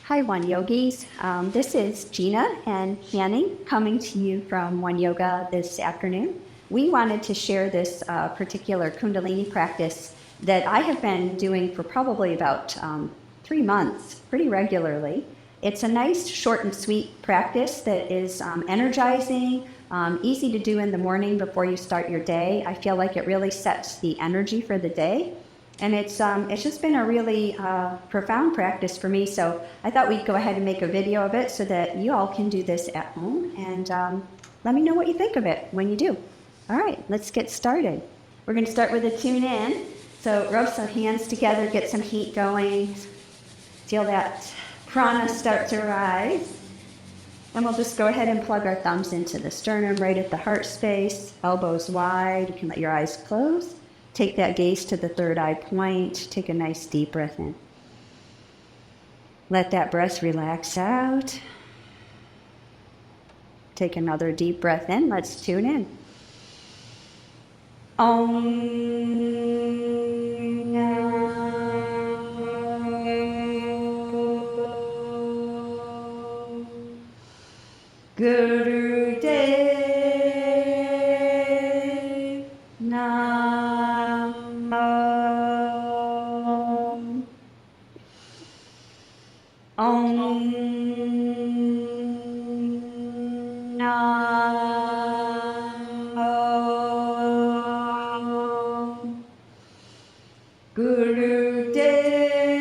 Hi, One Yogis. This is Gina and Manning coming to you from One Yoga this afternoon. We wanted to share this particular Kundalini practice that I have been doing for probably about 3 months, pretty regularly. It's a nice, short and sweet practice that is energizing, easy to do in the morning before you start your day. I feel like it really sets the energy for the day. And it's just been a really profound practice for me. So I thought we'd go ahead and make a video of it so that you all can do this at home. And let me know what you think of it when you do. All right, let's get started. We're going to start with a tune in. So rub some hands together, get some heat going. Feel that prana start to rise. And we'll just go ahead and plug our thumbs into the sternum right at the heart space. Elbows wide. You can let your eyes close. Take that gaze to the third eye point. Take a nice deep breath in. Let that breath relax out. Take another deep breath in. Let's tune in. Guru Dev Namo Om Namo Guru Dev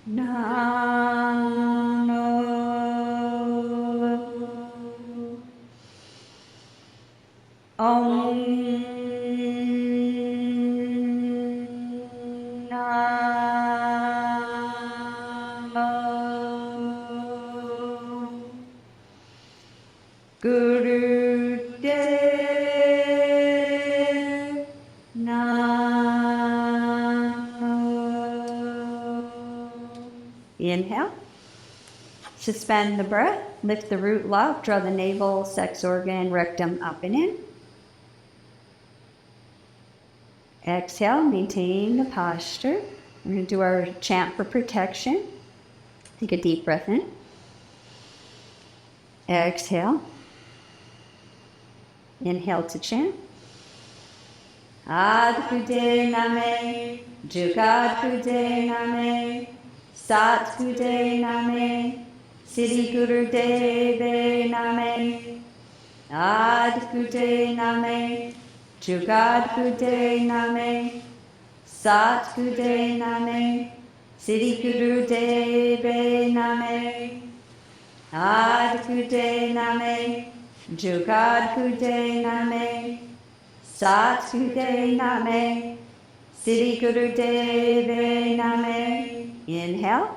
Namo Om Namo Guru Dev Namo. Inhale. Suspend the breath. Lift the root love. Draw the navel, sex organ, rectum up and in. Exhale, maintain the posture. We're going to do our chant for protection. Take a deep breath in. Exhale. Inhale to chant. Adhude Name, Jugadhude Name, Sathude Name, Siddhi Guru Deve Name, Adhude Name, Jugadhude Name, Sathude Name, Siddhi Guru Deve Name, Adhude Name, Jugadhude Name, Sathude Name, Siddhi Guru Deve Name. Inhale.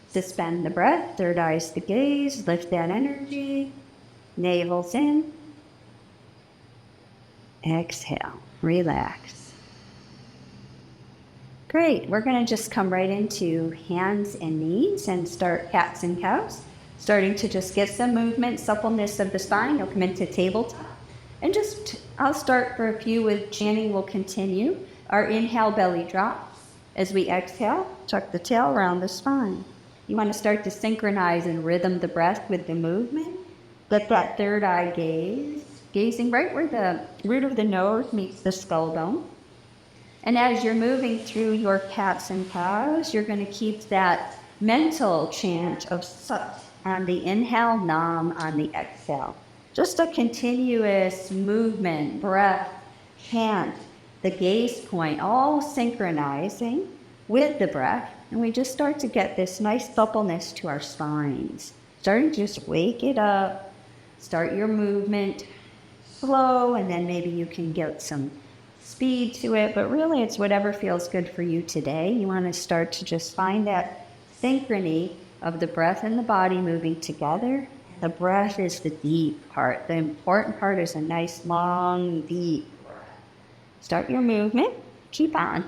Suspend the breath. Third eye's the gaze. Lift that energy. Navel's in. Exhale. Relax. Great. We're going to just come right into hands and knees and start cats and cows. Starting to just get some movement, suppleness of the spine. You'll come into tabletop. And I'll start for a few with chanting. We'll continue. Our inhale, belly drops. As we exhale, tuck the tail around the spine. You want to start to synchronize and rhythm the breath with the movement. Let that third eye gaze, gazing right where the root of the nose meets the skull bone. And as you're moving through your cats and cows, you're going to keep that mental chant of Sat on the inhale, Nam on the exhale. Just a continuous movement, breath, chant, the gaze point, all synchronizing with the breath. And we just start to get this nice suppleness to our spines. Starting to just wake it up, start your movement slow, and then maybe you can get some speed to it. But really, it's whatever feels good for you today. You want to start to just find that synchrony of the breath and the body moving together. The breath is the deep part. The important part is a nice, long, deep breath. Start your movement. Keep on.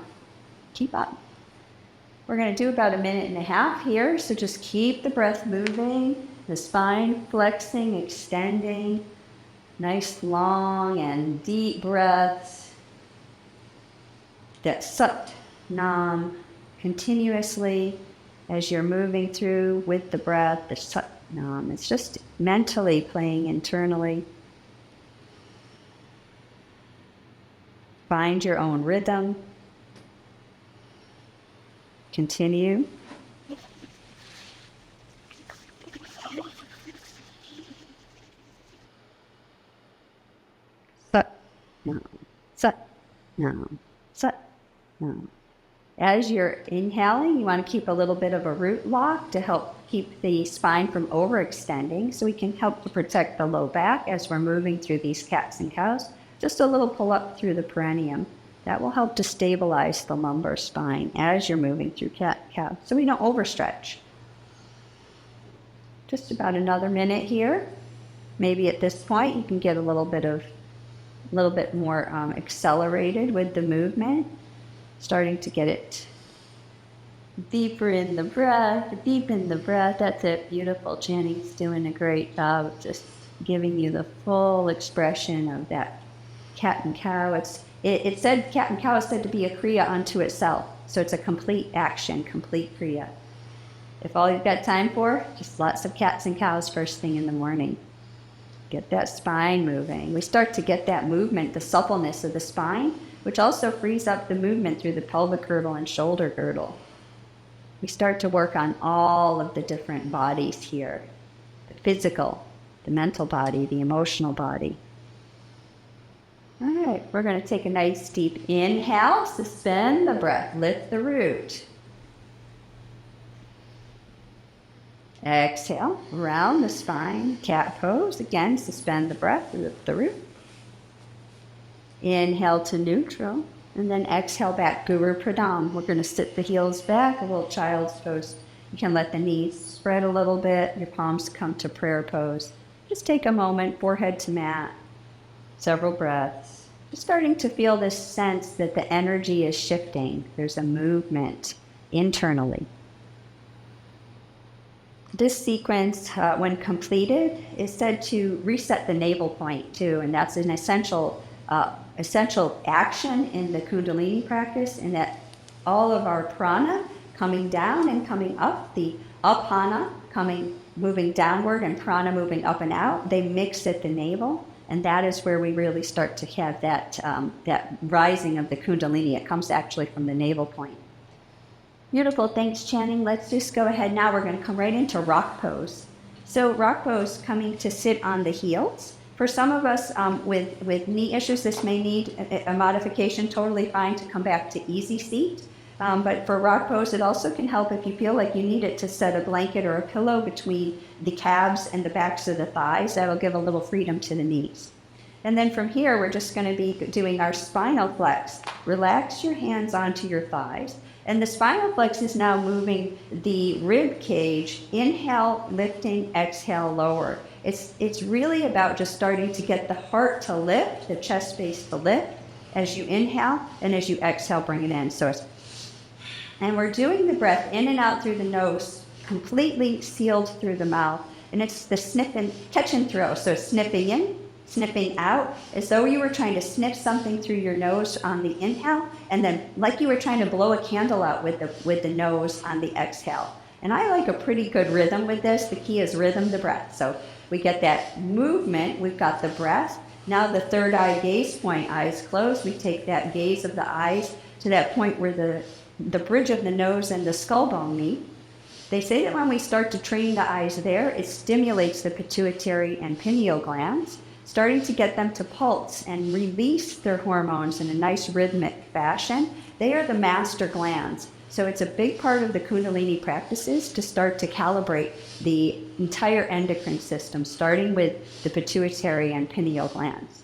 Keep on. We're going to do about 1.5 minutes here. So just keep the breath moving, the spine flexing, extending. Nice, long, and deep breaths. That Sat, Nam, continuously as you're moving through with the breath, the Sat Nam. It's just mentally playing internally. Find your own rhythm. Continue. Sat Nam, Sat Nam, Sat Nam. As you're inhaling, you want to keep a little bit of a root lock to help keep the spine from overextending, so we can help to protect the low back as we're moving through these cats and cows. Just a little pull up through the perineum. That will help to stabilize the lumbar spine as you're moving through cat and cow, so we don't overstretch. Just about another minute here. Maybe at this point you can get a little bit more accelerated with the movement. Starting to get it deeper in the breath, deep in the breath. That's it. Beautiful. Chanting's doing a great job of just giving you the full expression of that cat and cow. It said cat and cow is said to be a kriya unto itself. So it's a complete action, complete kriya. If all you've got time for, just lots of cats and cows first thing in the morning. Get that spine moving. We start to get that movement, the suppleness of the spine, which also frees up the movement through the pelvic girdle and shoulder girdle. We start to work on all of the different bodies here. The physical, the mental body, the emotional body. All right, we're going to take a nice deep inhale, suspend the breath, lift the root. Exhale, round the spine, cat pose. Again, suspend the breath, lift the root. Inhale to neutral, and then exhale back, Guru Pradam. We're going to sit the heels back, a little child's pose. You can let the knees spread a little bit, your palms come to prayer pose. Just take a moment, forehead to mat, several breaths. Just starting to feel this sense that the energy is shifting. There's a movement internally. This sequence, when completed, is said to reset the navel point too, and that's an essential action in the Kundalini practice, in that all of our prana coming down and coming up, the apana moving downward and prana moving up and out, they mix at the navel, and that is where we really start to have that rising of the Kundalini. It comes actually from the navel point. Beautiful, thanks chanting. Let's just go ahead now. We're going to come right into rock pose. So rock pose, coming to sit on the heels. For some of us with knee issues, this may need a modification. Totally fine to come back to easy seat. But for rock pose, it also can help if you feel like you need it to set a blanket or a pillow between the calves and the backs of the thighs. That'll give a little freedom to the knees. And then from here, we're just going to be doing our spinal flex. Relax your hands onto your thighs. And the spinal flex is now moving the rib cage. Inhale, lifting, exhale, lower. It's really about just starting to get the heart to lift, the chest space to lift as you inhale, and as you exhale, bring it in. And we're doing the breath in and out through the nose, completely sealed through the mouth. And it's the snip and catch and throw. So snipping in, snipping out, as though you were trying to snip something through your nose on the inhale, and then like you were trying to blow a candle out with the nose on the exhale. And I like a pretty good rhythm with this. The key is rhythm the breath. So we get that movement, we've got the breath. Now the third eye gaze point, eyes closed. We take that gaze of the eyes to that point where the bridge of the nose and the skull bone meet. They say that when we start to train the eyes there, it stimulates the pituitary and pineal glands, starting to get them to pulse and release their hormones in a nice rhythmic fashion. They are the master glands. So it's a big part of the Kundalini practices to start to calibrate the entire endocrine system, starting with the pituitary and pineal glands.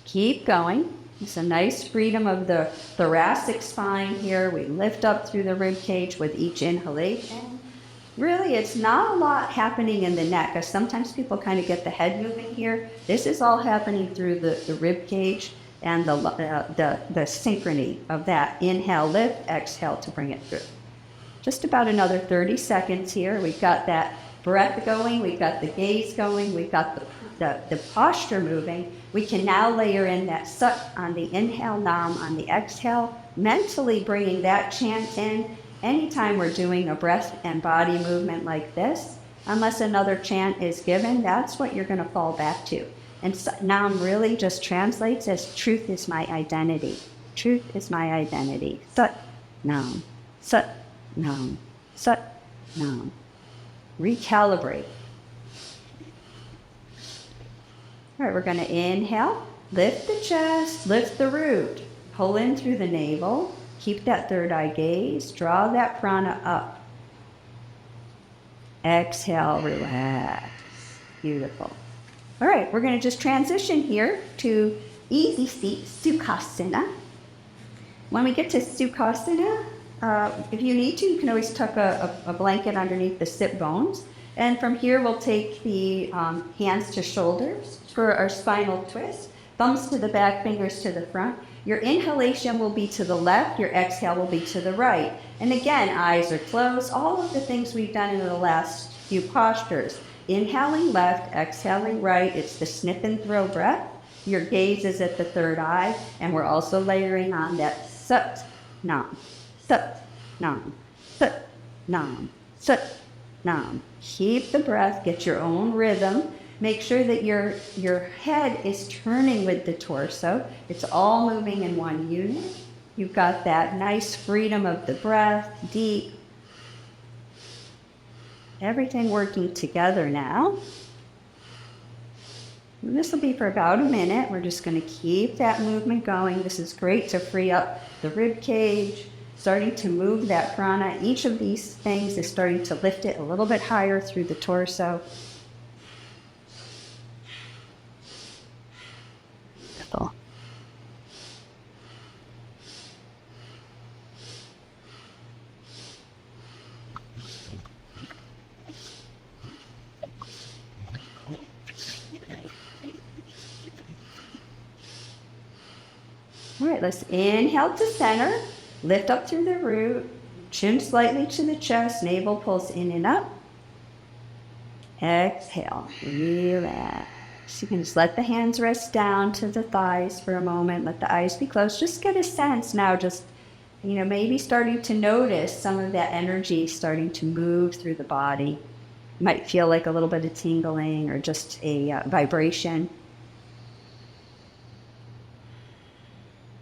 Keep going. It's a nice freedom of the thoracic spine here. We lift up through the rib cage with each inhalation. Really, it's not a lot happening in the neck, because sometimes people kind of get the head moving here. This is all happening through the rib cage and the synchrony of that. Inhale, lift, exhale to bring it through. Just about another 30 seconds here. We've got that breath going, we've got the gaze going, we've got the posture moving. We can now layer in that sut on the inhale, nam on the exhale, mentally bringing that chant in. Anytime we're doing a breath and body movement like this, unless another chant is given, that's what you're going to fall back to. And sut nam really just translates as truth is my identity. Truth is my identity. Sut nam, sut nam, sut nam. Recalibrate. All right, we're going to inhale, lift the chest, lift the root, pull in through the navel, keep that third eye gaze, draw that prana up. Exhale, relax. Beautiful. All right, we're going to just transition here to easy seat, Sukhasana. When we get to Sukhasana, if you need to, you can always tuck a blanket underneath the sit bones. And from here, we'll take the hands to shoulders for our spinal twist. Thumbs to the back, fingers to the front. Your inhalation will be to the left, your exhale will be to the right. And again, eyes are closed. All of the things we've done in the last few postures. Inhaling left, exhaling right. It's the snip and throw breath. Your gaze is at the third eye. And we're also layering on that sut, nam, sut, nam, sut, nam, sut, nam. Keep the breath, get your own rhythm. Make sure that your head is turning with the torso. It's all moving in one unit. You've got that nice freedom of the breath, deep. Everything working together now. And this will be for about a minute. We're just going to keep that movement going. This is great to free up the rib cage, starting to move that prana. Each of these things is starting to lift it a little bit higher through the torso. Beautiful. All right, let's inhale to center, lift up through the root, chin slightly to the chest, navel pulls in and up. Exhale, relax. You can just let the hands rest down to the thighs for a moment, let the eyes be closed. Just get a sense now, just, maybe starting to notice some of that energy starting to move through the body. You might feel like a little bit of tingling or just a vibration.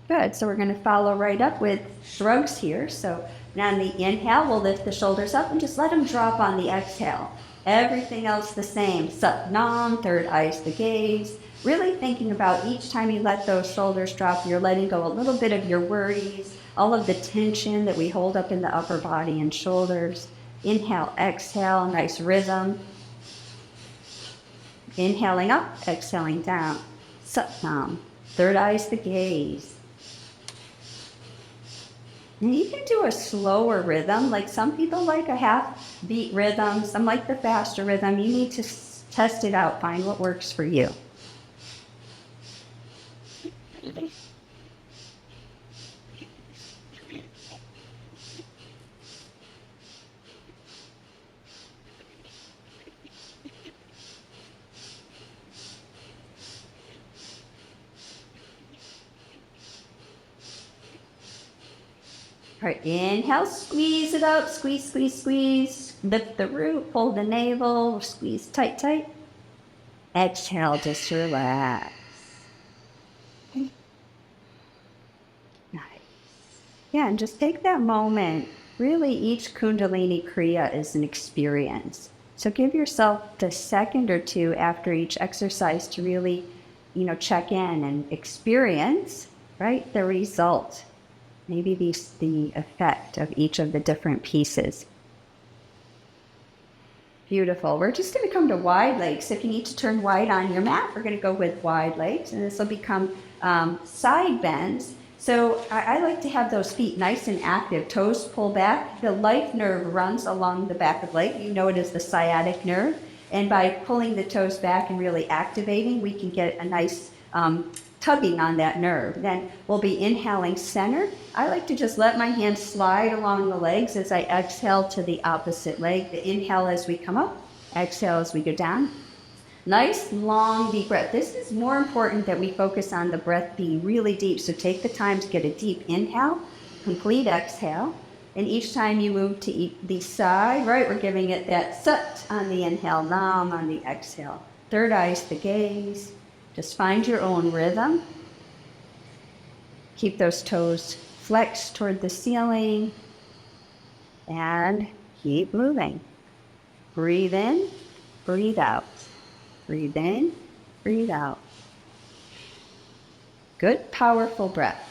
Good, so we're going to follow right up with shrugs here. So now on the inhale, we'll lift the shoulders up and just let them drop on the exhale. Everything else the same. Sat Nam, third eye's the gaze. Really thinking about each time you let those shoulders drop, you're letting go a little bit of your worries, all of the tension that we hold up in the upper body and shoulders. Inhale, exhale, nice rhythm. Inhaling up, exhaling down. Sat Nam, third eye's the gaze. And you can do a slower rhythm, like some people like a half beat rhythm, some like the faster rhythm. You need to test it out, find what works for you. All right, inhale, squeeze it up, squeeze, squeeze, squeeze. Lift the root, pull the navel, squeeze tight, tight. Exhale, just relax. Nice. Yeah, and just take that moment. Really, each Kundalini Kriya is an experience. So give yourself the second or two after each exercise to really, check in and experience, right, the result. Maybe the effect of each of the different pieces. Beautiful. We're just going to come to wide legs. If you need to turn wide on your mat, we're going to go with wide legs. And this will become side bends. So I like to have those feet nice and active. Toes pull back. The life nerve runs along the back of the leg. You know it is the sciatic nerve. And by pulling the toes back and really activating, we can get a nice tugging on that nerve. Then we'll be inhaling center. I like to just let my hands slide along the legs as I exhale to the opposite leg. The inhale as we come up, Exhale as we go down. Nice, long, deep breath. This is more important that we focus on the breath being really deep. So take the time to get a deep inhale, complete exhale. And each time you move to the side, right, we're giving it that sut on the inhale, nam on the exhale. Third eye's the gaze. Just find your own rhythm. Keep those toes flexed toward the ceiling. And keep moving. Breathe in, breathe out. Breathe in, breathe out. Good, powerful breath.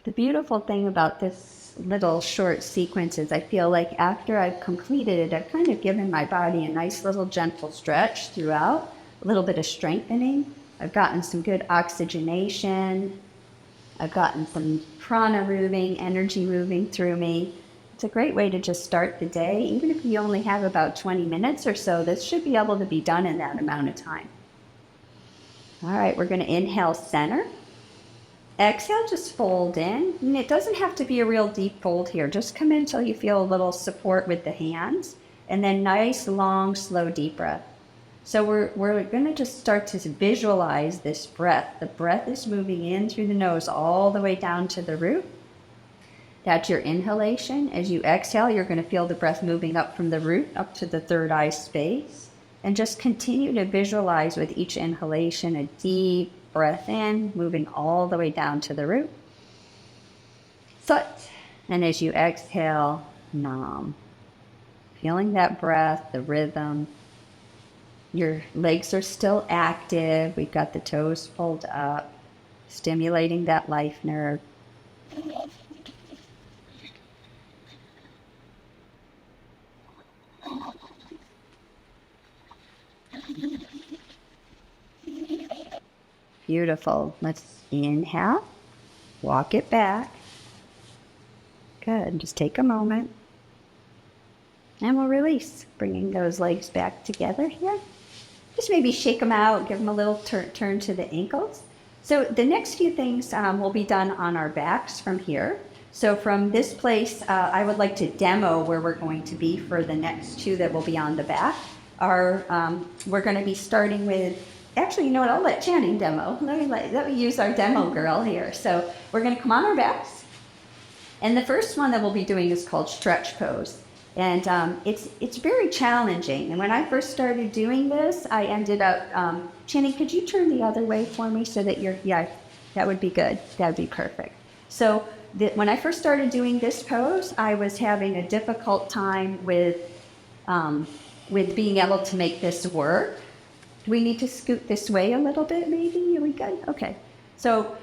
The beautiful thing about this little short sequence is I feel like after I've completed it, I've kind of given my body a nice little gentle stretch throughout, a little bit of strengthening. I've gotten some good oxygenation. I've gotten some prana moving, energy moving through me. It's a great way to just start the day. Even if you only have about 20 minutes or so, this should be able to be done in that amount of time. All right, we're going to inhale center. Exhale, just fold in. And it doesn't have to be a real deep fold here. Just come in until you feel a little support with the hands. And then nice, long, slow, deep breath. So we're going to just start to visualize this breath. The breath is moving in through the nose all the way down to the root. That's your inhalation. As you exhale, you're going to feel the breath moving up from the root up to the third eye space. And just continue to visualize with each inhalation a deep breath in, moving all the way down to the root. Sut. And as you exhale, nam. Feeling that breath, the rhythm. Your legs are still active. We've got the toes pulled up, stimulating that life nerve. Beautiful. Let's inhale, walk it back. Good. Just take a moment. And we'll release, bringing those legs back together here. Just maybe shake them out, give them a little turn to the ankles. So the next few things will be done on our backs from here. So from this place, I would like to demo where we're going to be for the next two that will be on the back. We're going to be starting with, actually, you know what, I'll let Channing demo. Let me use our demo girl here. So we're going to come on our backs. And the first one that we'll be doing is called stretch pose. And it's very challenging. And when I first started doing this, I ended up, Channing, could you turn the other way for me so that yeah, that would be good. That would be perfect. So when I first started doing this pose, I was having a difficult time with being able to make this work. Do we need to scoot this way a little bit maybe? Are we good? Okay. So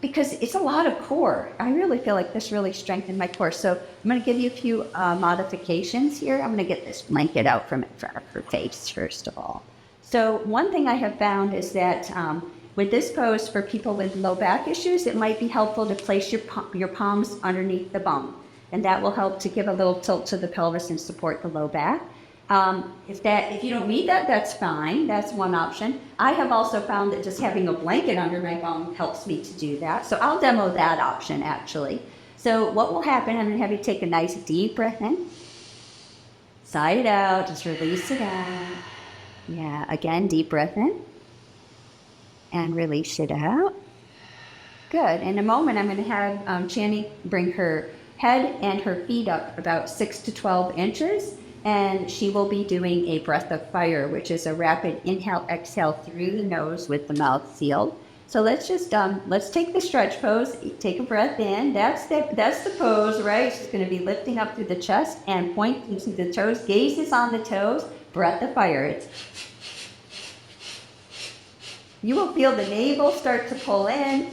because it's a lot of core, I really feel like this really strengthened my core. So I'm going to give you a few modifications here. I'm going to get this blanket out from her face, first of all. So one thing I have found is that with this pose, for people with low back issues, it might be helpful to place your palms underneath the bum. And that will help to give a little tilt to the pelvis and support the low back. If you don't need that, that's fine. That's one option. I have also found that just having a blanket under my bum helps me to do that. So I'll demo that option actually. So what will happen, I'm going to have you take a nice deep breath in. Sigh it out, just release it out. Yeah, again, deep breath in. And release it out. Good. In a moment, I'm going to have Channing bring her head and her feet up about 6 to 12 inches. And she will be doing a breath of fire, which is a rapid inhale, exhale through the nose with the mouth sealed. So let's just, let's take the stretch pose, take a breath in. That's the pose, right? She's going to be lifting up through the chest and pointing to the toes. Gaze is on the toes, breath of fire. You will feel the navel start to pull in.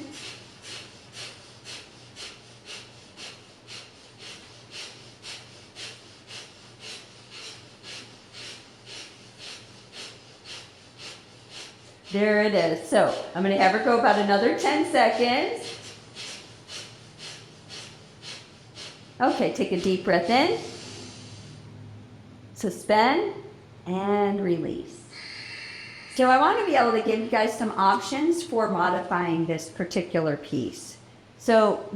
There it is. So I'm going to have her go about another 10 seconds. Okay, take a deep breath in. suspend, and release. So I want to be able to give you guys some options for modifying this particular piece. So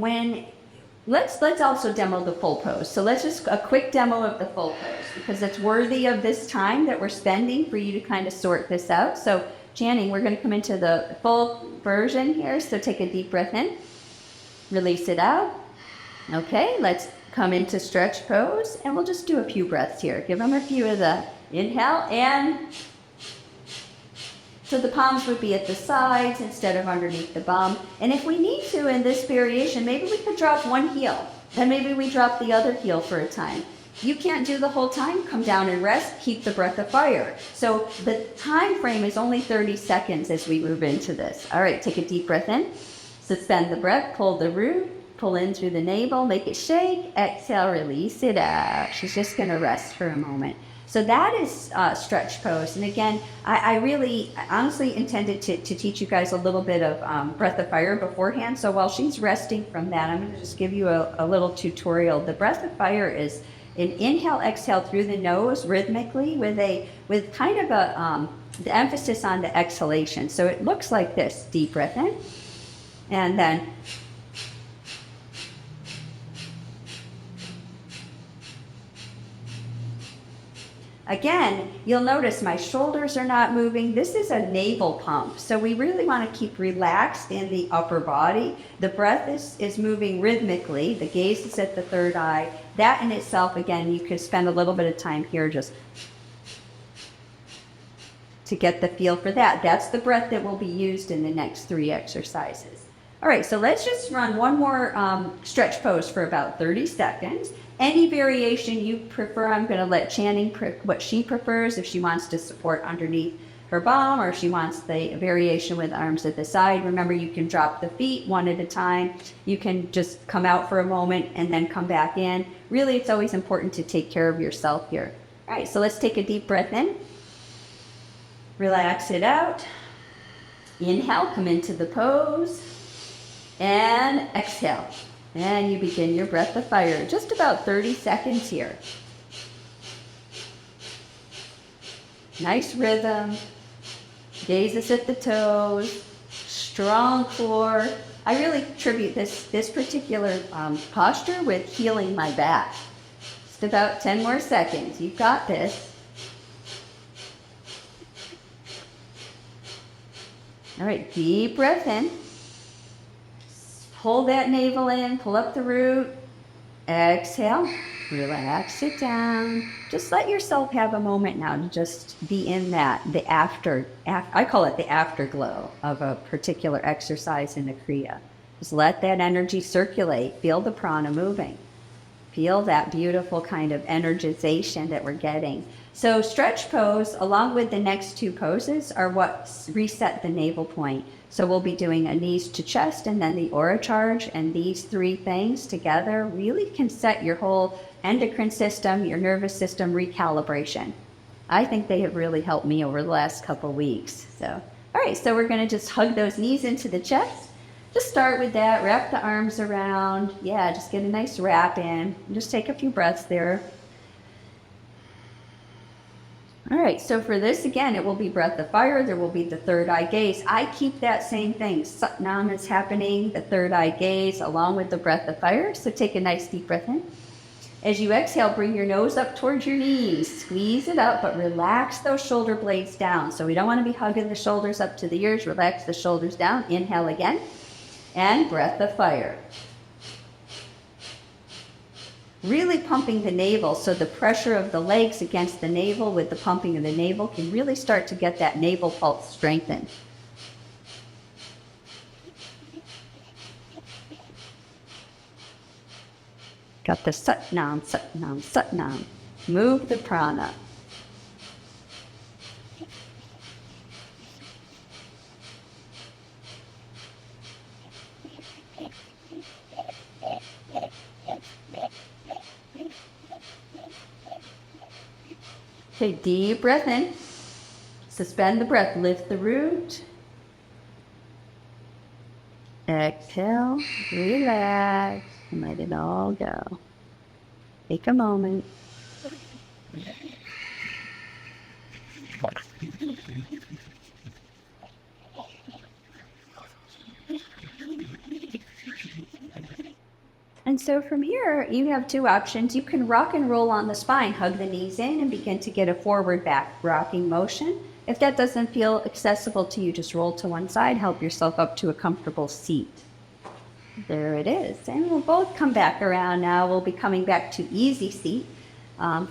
let's also demo the full pose. So let's just a quick demo of the full pose, because it's worthy of this time that we're spending for you to kind of sort this out. So Channing, we're going to come into the full version here. So take a deep breath in, release it out. Okay, let's come into stretch pose, and we'll just do a few breaths here. Give them a few of the inhale, and so the palms would be at the sides instead of underneath the bum. And if we need to in this variation, maybe we could drop one heel, then maybe we drop the other heel for a time. You can't do the whole time, come down and rest, keep the breath of fire. So the time frame is only 30 seconds as we move into this. All right, take a deep breath in, suspend the breath, pull the root, pull in through the navel, make it shake, exhale, release it out. She's just gonna rest for a moment. So that is stretch pose. And again, I honestly intended to teach you guys a little bit of breath of fire beforehand. So while she's resting from that, I'm going to just give you a little tutorial. The breath of fire is an inhale, exhale through the nose rhythmically with kind of the emphasis on the exhalation. So it looks like this: deep breath in, and then again, you'll notice my shoulders are not moving. This is a navel pump. So we really want to keep relaxed in the upper body. The breath is moving rhythmically. The gaze is at the third eye. That in itself, again, you could spend a little bit of time here just to get the feel for that. That's the breath that will be used in the next 3 exercises. All right, so let's just run one more stretch pose for about 30 seconds. Any variation you prefer, I'm going to let Channing what she prefers, if she wants to support underneath her bum, or if she wants the variation with arms at the side. Remember, you can drop the feet one at a time. You can just come out for a moment and then come back in. Really, it's always important to take care of yourself here. All right, so let's take a deep breath in. Relax it out. Inhale, come into the pose. And exhale. And you begin your breath of fire. Just about 30 seconds here. Nice rhythm. Gaze is at the toes. Strong core. I really attribute this particular posture with healing my back. Just about 10 more seconds. You've got this. All right, deep breath in. Pull that navel in, pull up the root, exhale, relax it down. Just let yourself have a moment now to just be in that, I call it the afterglow of a particular exercise in the Kriya. Just let that energy circulate, feel the prana moving. Feel that beautiful kind of energization that we're getting. So stretch pose, along with the next 2 poses, are what reset the navel point. So we'll be doing a knees to chest and then the aura charge, and these 3 things together really can set your whole endocrine system, your nervous system recalibration. I think they have really helped me over the last couple weeks. So, all right, so we're going to just hug those knees into the chest. Just start with that, wrap the arms around. Yeah, just get a nice wrap in. Just take a few breaths there. All right, so for this, again, it will be breath of fire. There will be the third eye gaze. I keep that same thing. Satnam is happening, the third eye gaze, along with the breath of fire. So take a nice deep breath in. As you exhale, bring your nose up towards your knees. Squeeze it up, but relax those shoulder blades down. So we don't want to be hugging the shoulders up to the ears. Relax the shoulders down. Inhale again. And breath of fire. Really pumping the navel, so the pressure of the legs against the navel with the pumping of the navel can really start to get that navel pulse strengthened. Got the Satnam, Satnam, Satnam. Move the prana. Okay, deep breath in. Suspend the breath. Lift the root. Exhale. Relax. And let it all go. Take a moment. And so from here, you have two options. You can rock and roll on the spine, hug the knees in and begin to get a forward back rocking motion. If that doesn't feel accessible to you, just roll to one side, help yourself up to a comfortable seat. There it is. And we'll both come back around now. We'll be coming back to easy seat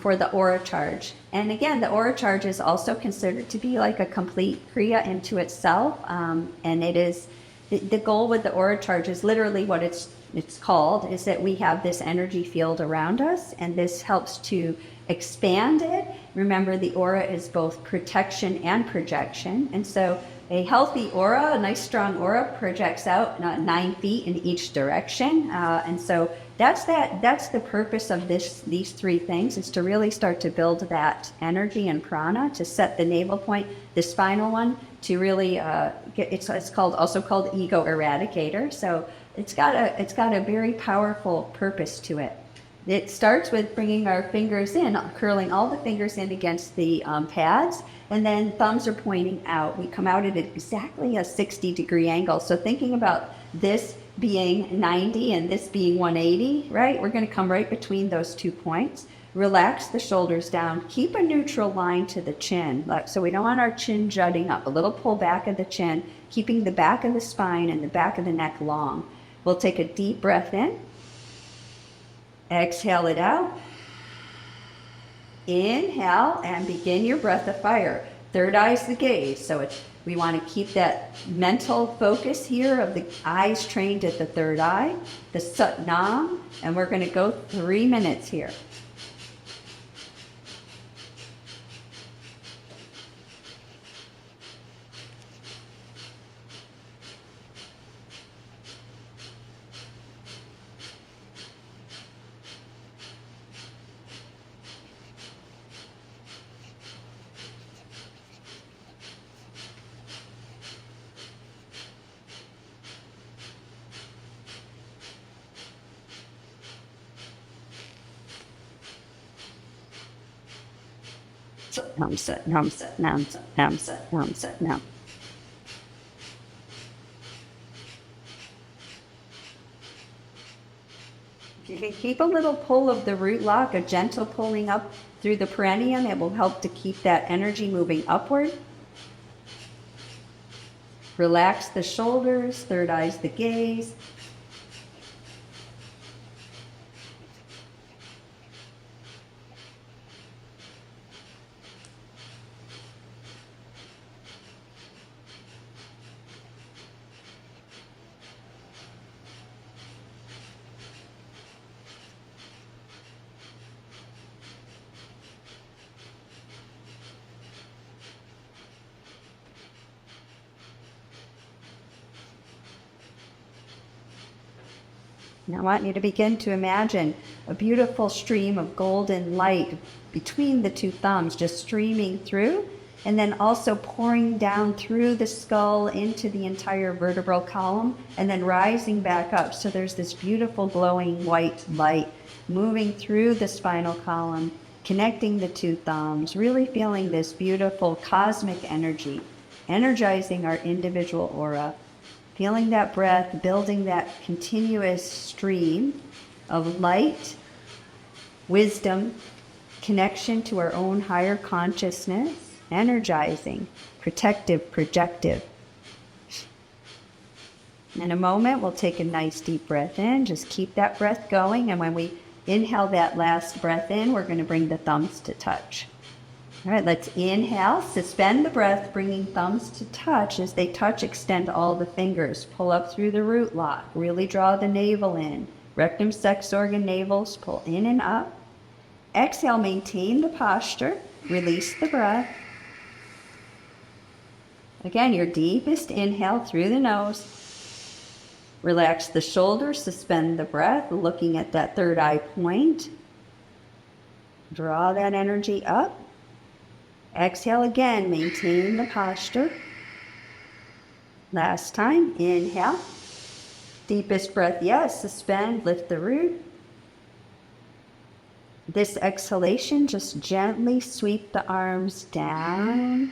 for the aura charge. And again, the aura charge is also considered to be like a complete kriya into itself. And it is the goal with the aura charge is literally what it's called, is that we have this energy field around us, and this helps to expand it. Remember, the aura is both protection and projection. And so a healthy aura, a nice strong aura, projects out 9 feet in each direction. And so that's the purpose of these three things, is to really start to build that energy and prana, to set the navel point, the spinal one, to really it's also called ego eradicator. So it's got a very powerful purpose to it. It starts with bringing our fingers in, curling all the fingers in against the pads, and then thumbs are pointing out. We come out at exactly a 60-degree angle. So thinking about this being 90 and this being 180, right? We're going to come right between those 2 points. Relax the shoulders down. Keep a neutral line to the chin. So we don't want our chin jutting up. A little pull back of the chin, keeping the back of the spine and the back of the neck long. We'll take a deep breath in. Exhale it out. Inhale and begin your breath of fire. Third eye's the gaze. So we want to keep that mental focus here of the eyes trained at the third eye, the Sat Nam, and we're going to go 3 minutes here. Nam, Sat Nam, Sat Nam, Sat Nam, Sat Nam, Sat Nam. You can keep a little pull of the root lock, a gentle pulling up through the perineum. It will help to keep that energy moving upward. Relax the shoulders, third eye's the gaze. Now I want you to begin to imagine a beautiful stream of golden light between the 2 thumbs, just streaming through, and then also pouring down through the skull into the entire vertebral column, and then rising back up. So there's this beautiful glowing white light moving through the spinal column, connecting the 2 thumbs, really feeling this beautiful cosmic energy, energizing our individual aura. Feeling that breath, building that continuous stream of light, wisdom, connection to our own higher consciousness, energizing, protective, projective. In a moment, we'll take a nice deep breath in. Just keep that breath going. And when we inhale that last breath in, we're going to bring the thumbs to touch. All right, let's inhale, suspend the breath, bringing thumbs to touch. As they touch, extend all the fingers. Pull up through the root lock. Really draw the navel in. Rectum, sex organ, navels, pull in and up. Exhale, maintain the posture. Release the breath. Again, your deepest inhale through the nose. Relax the shoulders, suspend the breath, looking at that third eye point. Draw that energy up. Exhale again, maintain the posture. Last time, inhale. Deepest breath, yes, suspend, lift the root. This exhalation, just gently sweep the arms down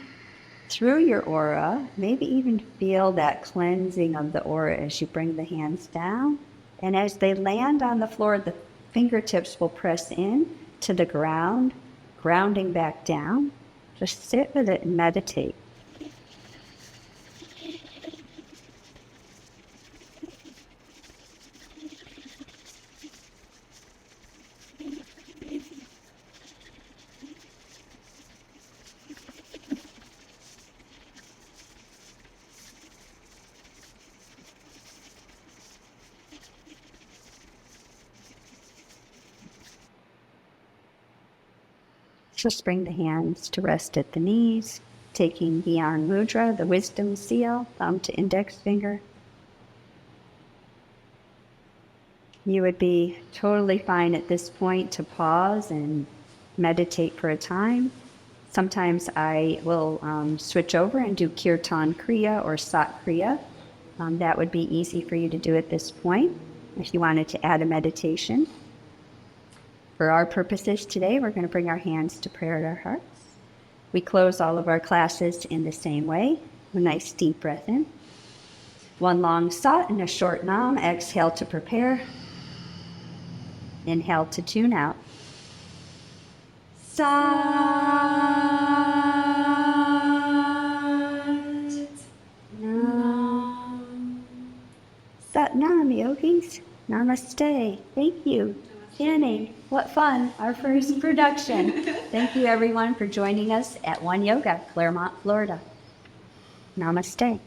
through your aura. Maybe even feel that cleansing of the aura as you bring the hands down. And as they land on the floor, the fingertips will press in to the ground, grounding back down. Just sit with it and meditate. Just bring the hands to rest at the knees, taking Gyan Mudra, the wisdom seal, thumb to index finger. You would be totally fine at this point to pause and meditate for a time. Sometimes I will switch over and do Kirtan Kriya or Sat Kriya. That would be easy for you to do at this point if you wanted to add a meditation. For our purposes today, we're going to bring our hands to prayer at our hearts. We close all of our classes in the same way. A nice deep breath in. One long Sat and a short Nam. Exhale to prepare. Inhale to tune out. Sat Nam. Sat Nam, yogis. Namaste. Thank you. Chanting. What fun. Our first production. Thank you everyone for joining us at One Yoga, Claremont, Florida. Namaste.